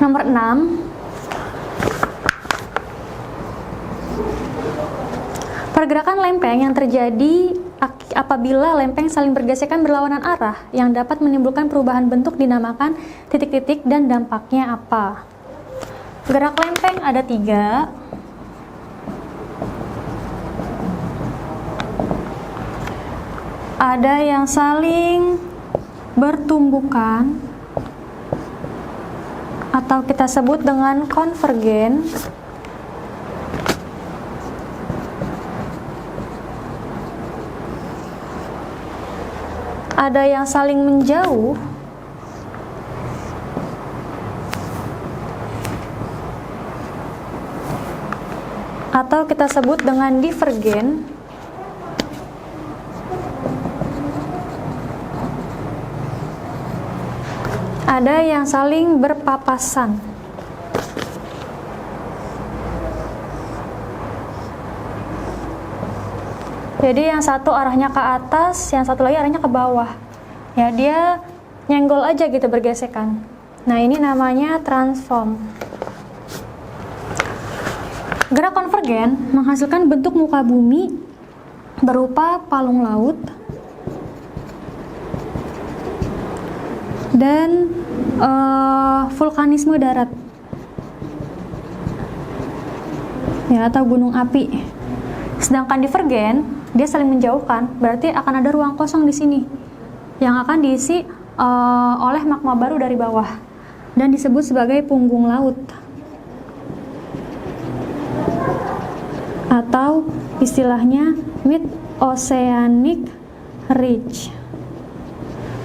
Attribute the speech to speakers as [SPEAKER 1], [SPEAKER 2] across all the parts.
[SPEAKER 1] Nomor 6. Pergerakan lempeng yang terjadi apabila lempeng saling bergesekan berlawanan arah yang dapat menimbulkan perubahan bentuk dinamakan titik-titik dan dampaknya apa? Gerak lempeng ada 3. Ada yang saling bertumbukan atau kita sebut dengan konvergen. Ada yang saling menjauh atau kita sebut dengan divergen. Ada yang saling berpapasan. Jadi yang satu arahnya ke atas, yang satu lagi arahnya ke bawah. Ya, dia nyenggol aja gitu bergesekan. Nah, ini namanya transform. Gerak konvergen menghasilkan bentuk muka bumi berupa palung laut dan vulkanisme darat. Ya, atau gunung api. Sedangkan divergen dia saling menjauhkan, berarti akan ada ruang kosong di sini yang akan diisi oleh magma baru dari bawah dan disebut sebagai punggung laut atau istilahnya mid oceanic ridge.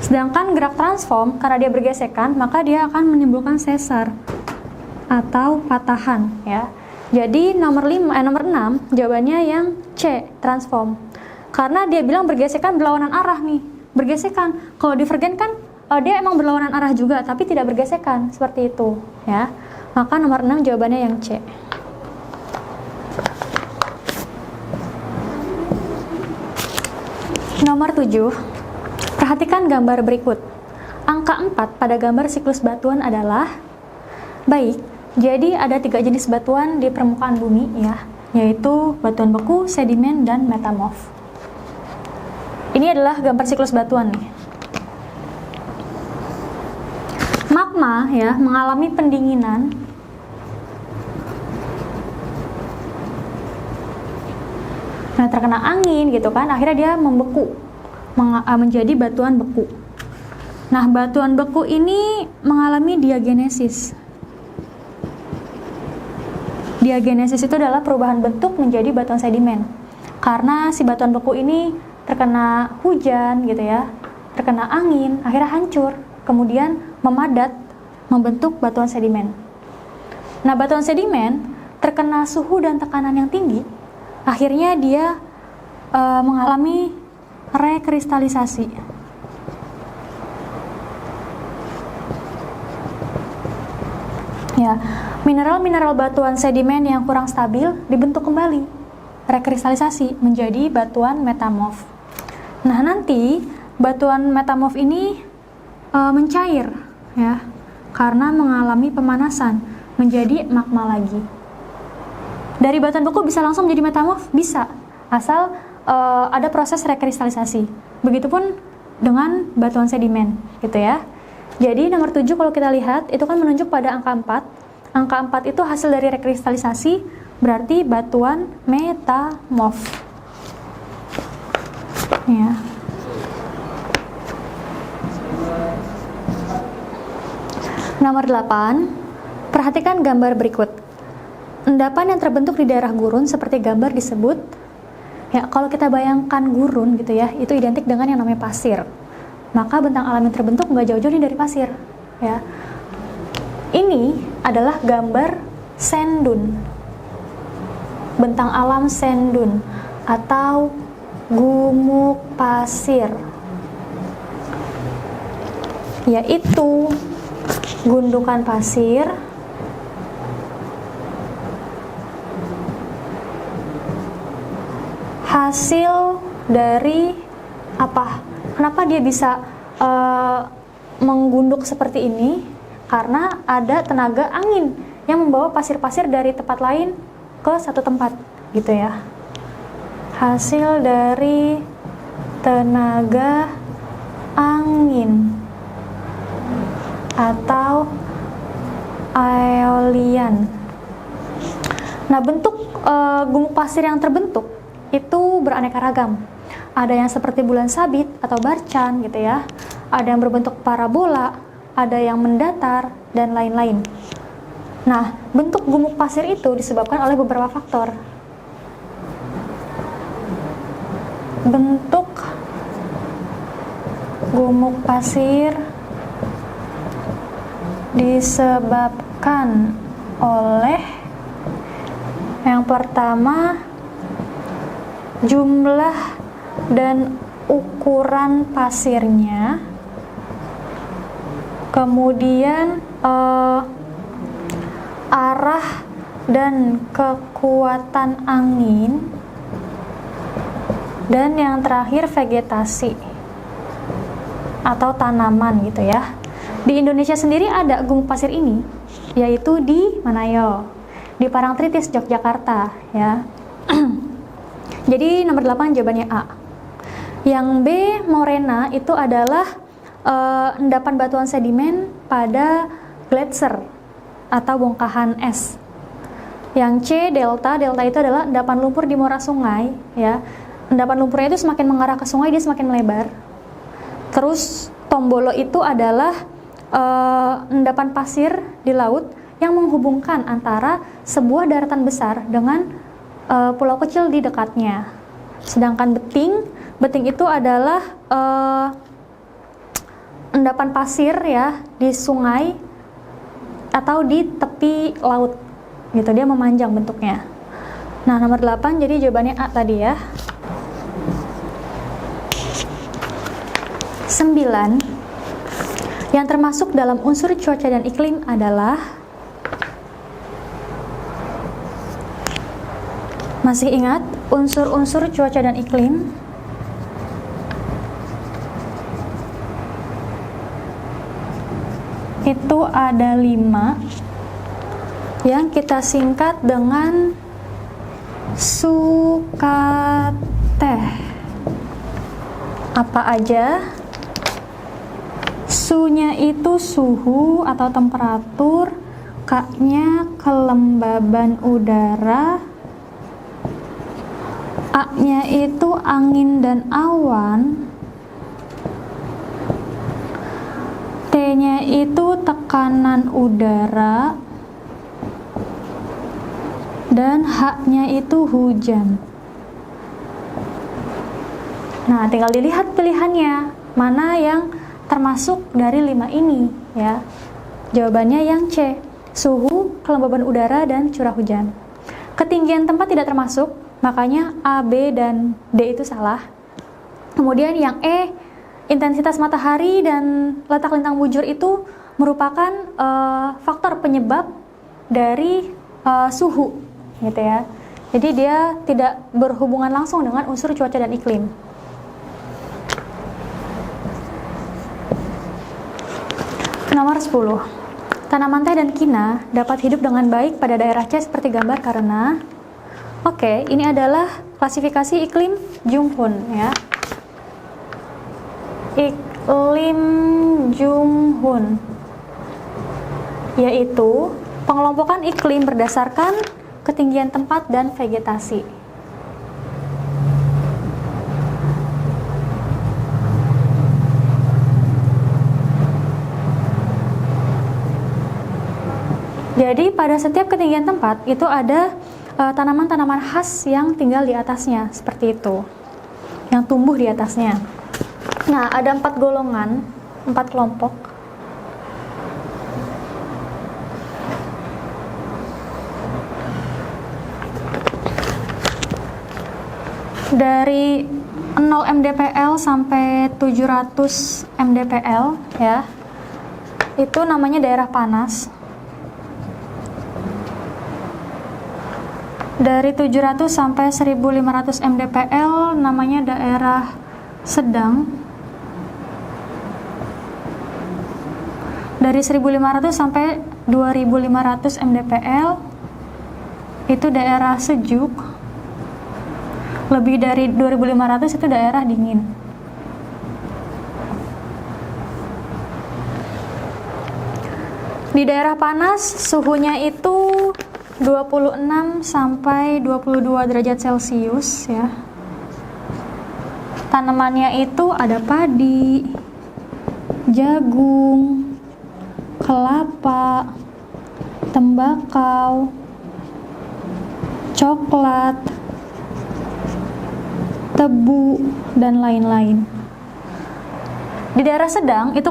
[SPEAKER 1] Sedangkan gerak transform karena dia bergesekan, maka dia akan menimbulkan sesar atau patahan, ya. Jadi nomor 6 jawabannya yang C, transform. Karena dia bilang bergesekan berlawanan arah nih. Bergesekan. Kalau divergen kan dia emang berlawanan arah juga tapi tidak bergesekan, seperti itu, ya. Maka nomor 6 jawabannya yang C. Nomor 7. Perhatikan gambar berikut. Angka 4 pada gambar siklus batuan adalah baik. Jadi ada 3 jenis batuan di permukaan bumi, ya, yaitu batuan beku, sedimen, dan metamorf. Ini adalah gambar siklus batuan nih. Magma, ya, mengalami pendinginan nah terkena angin gitu kan, akhirnya dia membeku menjadi batuan beku. Nah, batuan beku ini mengalami diagenesis. Diagenesis itu adalah perubahan bentuk menjadi batuan sedimen. Karena si batuan beku ini terkena hujan gitu ya, terkena angin, akhirnya hancur, kemudian memadat, membentuk batuan sedimen. Nah, batuan sedimen terkena suhu dan tekanan yang tinggi, akhirnya dia mengalami rekristalisasi. Ya, mineral-mineral batuan sedimen yang kurang stabil dibentuk kembali, rekristalisasi menjadi batuan metamorf. Nah, nanti batuan metamorf ini mencair, ya, karena mengalami pemanasan menjadi magma lagi. Dari batuan beku bisa langsung menjadi metamorf? Bisa, asal ada proses rekristalisasi. Begitupun dengan batuan sedimen, gitu ya. Jadi nomor 7 kalau kita lihat itu kan menunjuk pada angka 4. Angka 4 itu hasil dari rekristalisasi, berarti batuan metamorf. Ya. Nomor 8, perhatikan gambar berikut. Endapan yang terbentuk di daerah gurun seperti gambar disebut, ya, kalau kita bayangkan gurun gitu ya, itu identik dengan yang namanya pasir. Maka bentang alam yang terbentuk nggak jauh-jauh nih dari pasir, ya. Ini adalah gambar sand dune, bentang alam sand dune atau gumuk pasir, yaitu gundukan pasir hasil dari apa? Kenapa dia bisa menggunduk seperti ini? Karena ada tenaga angin yang membawa pasir-pasir dari tempat lain ke satu tempat, gitu ya. Hasil dari tenaga angin atau aeolian. Nah, bentuk gumuk pasir yang terbentuk itu beraneka ragam. Ada yang seperti bulan sabit atau barcan gitu ya. Ada yang berbentuk parabola, ada yang mendatar, dan lain-lain. Nah, bentuk gumuk pasir itu disebabkan oleh beberapa faktor. Bentuk gumuk pasir disebabkan oleh yang pertama, jumlah dan ukuran pasirnya, kemudian arah dan kekuatan angin, dan yang terakhir vegetasi atau tanaman gitu ya. Di Indonesia sendiri ada gumuk pasir ini, yaitu di Manayo, di Parangtritis, Yogyakarta ya. Jadi nomor 8 jawabannya A. Yang B, morena, itu adalah endapan batuan sedimen pada gletser atau bongkahan es. Yang C, delta, delta itu adalah endapan lumpur di muara sungai ya. Endapan lumpurnya itu semakin mengarah ke sungai, dia semakin melebar. Terus tombolo itu adalah endapan pasir di laut yang menghubungkan antara sebuah daratan besar dengan pulau kecil di dekatnya. Sedangkan beting, beting itu adalah endapan pasir ya di sungai atau di tepi laut gitu, dia memanjang bentuknya. Nah, nomor 8 jadi jawabannya A tadi ya. 9, yang termasuk dalam unsur cuaca dan iklim adalah, masih ingat unsur-unsur cuaca dan iklim? Itu ada 5 yang kita singkat dengan SUKATEH. Apa aja? Su-nya itu suhu atau temperatur, K-nya kelembaban udara, A-nya itu angin dan awan, T-nya itu tekanan udara, dan H-nya itu hujan. Nah, tinggal dilihat pilihannya, mana yang termasuk dari 5 ini ya. Jawabannya yang C, suhu, kelembaban udara, dan curah hujan. Ketinggian tempat tidak termasuk, makanya A, B, dan D itu salah. Kemudian yang E, intensitas matahari dan letak lintang bujur itu merupakan faktor penyebab dari suhu gitu ya. Jadi dia tidak berhubungan langsung dengan unsur cuaca dan iklim. Nomor 10. Tanaman teh dan kina dapat hidup dengan baik pada daerah C seperti gambar karena ini adalah klasifikasi iklim Junghun ya. Iklim Junghun yaitu pengelompokan iklim berdasarkan ketinggian tempat dan vegetasi. Jadi pada setiap ketinggian tempat itu ada tanaman-tanaman khas yang tinggal di atasnya, seperti itu, yang tumbuh di atasnya. Nah, ada 4 golongan, 4 kelompok. Dari 0 mdpl sampai 700 mdpl ya, itu namanya daerah panas. Dari 700 sampai 1500 mdpl namanya daerah sedang. Dari 1500 sampai 2500 mdpl itu daerah sejuk. Lebih dari 2500 itu daerah dingin. Di daerah panas suhunya itu 26 sampai 22 derajat Celcius ya. Tanamannya itu ada padi, jagung, kelapa, tembakau, coklat, tebu, dan lain-lain. Di daerah sedang itu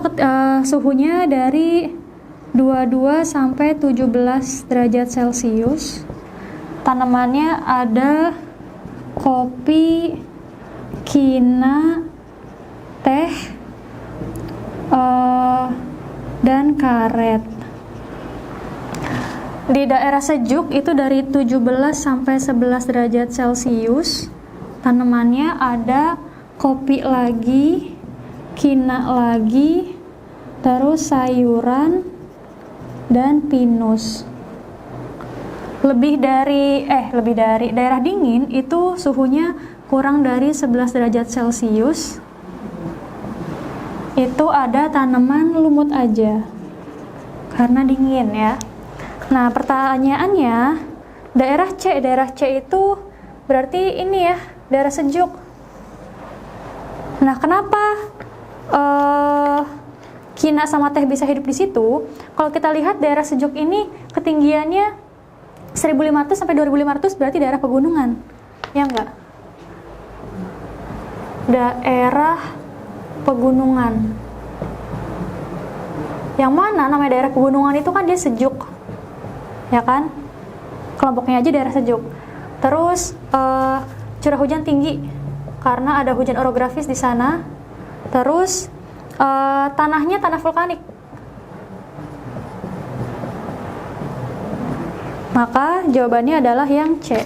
[SPEAKER 1] suhunya dari 22 sampai 17 derajat Celcius. Tanamannya ada kopi, kina, teh, dan karet. Di daerah sejuk itu dari 17 sampai 11 derajat Celcius. Tanamannya ada kopi lagi, kina lagi, terus sayuran, dan pinus. Lebih dari daerah dingin itu suhunya kurang dari 11 derajat Celcius. Itu ada tanaman lumut aja karena dingin ya. Nah, pertanyaannya, daerah C itu berarti ini ya, daerah sejuk. Nah, kenapa kina sama teh bisa hidup di situ? Kalau kita lihat daerah sejuk ini ketinggiannya 1500 sampai 2500 berarti daerah pegunungan. Ya enggak? Daerah pegunungan. Yang mana namanya daerah pegunungan itu kan dia sejuk. Ya kan? Kelompoknya aja daerah sejuk. Terus curah hujan tinggi karena ada hujan orografis di sana. Terus tanahnya tanah vulkanik. Maka jawabannya adalah yang C.